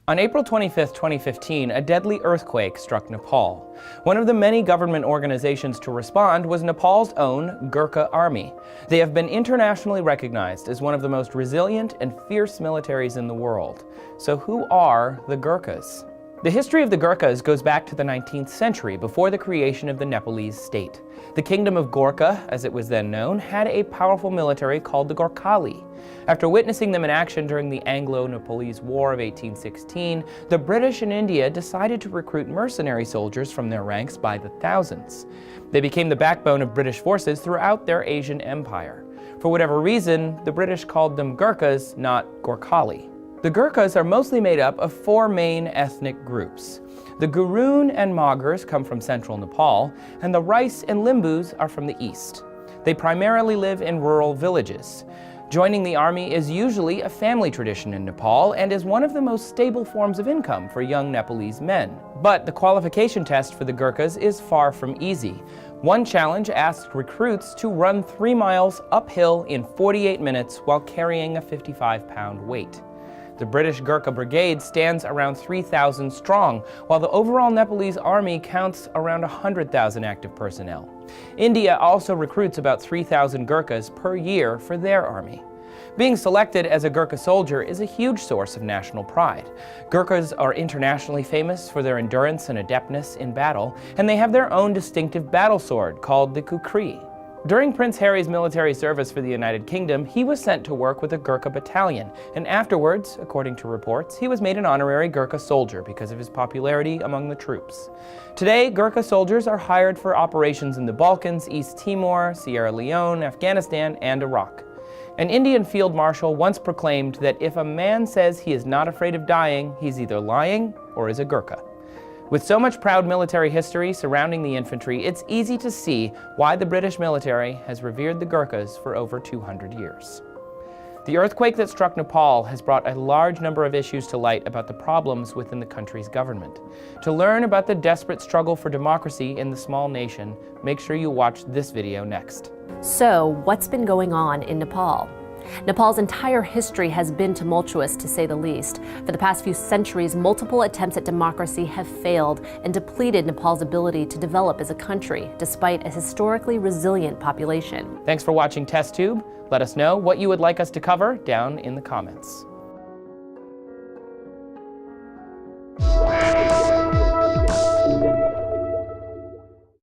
On April 25, 2015, a deadly earthquake struck Nepal. One of the many government organizations to respond was Nepal's own Gurkha Army. They have been internationally recognized as one of the most resilient and fierce militaries in the world. So who are the Gurkhas? The history of the Gurkhas goes back to the 19th century, before the creation of the Nepalese state. The Kingdom of Gorkha, as it was then known, had a powerful military called the Gorkhali. After witnessing them in action during the Anglo-Nepalese War of 1816, the British in India decided to recruit mercenary soldiers from their ranks by the thousands. They became the backbone of British forces throughout their Asian empire. For whatever reason, the British called them Gurkhas, not Gorkhali. The Gurkhas are mostly made up of four main ethnic groups. The Gurun and Magars come from central Nepal, and the Rice and Limbus are from the east. They primarily live in rural villages. Joining the army is usually a family tradition in Nepal and is one of the most stable forms of income for young Nepalese men. But the qualification test for the Gurkhas is far from easy. One challenge asked recruits to run 3 miles uphill in 48 minutes while carrying a 55-pound weight. The British Gurkha Brigade stands around 3,000 strong, while the overall Nepalese army counts around 100,000 active personnel. India also recruits about 3,000 Gurkhas per year for their army. Being selected as a Gurkha soldier is a huge source of national pride. Gurkhas are internationally famous for their endurance and adeptness in battle, and they have their own distinctive battle sword called the kukri. During Prince Harry's military service for the United Kingdom, he was sent to work with a Gurkha battalion, and afterwards, according to reports, he was made an honorary Gurkha soldier because of his popularity among the troops. Today, Gurkha soldiers are hired for operations in the Balkans, East Timor, Sierra Leone, Afghanistan, and Iraq. An Indian field marshal once proclaimed that if a man says he is not afraid of dying, he's either lying or is a Gurkha. With so much proud military history surrounding the infantry, it's easy to see why the British military has revered the Gurkhas for over 200 years. The earthquake that struck Nepal has brought a large number of issues to light about the problems within the country's government. To learn about the desperate struggle for democracy in the small nation, make sure you watch this video next. So, what's been going on in Nepal? Nepal's entire history has been tumultuous, to say the least. For the past few centuries, multiple attempts at democracy have failed and depleted Nepal's ability to develop as a country, despite a historically resilient population. Thanks for watching TestTube. Let us know what you would like us to cover down in the comments.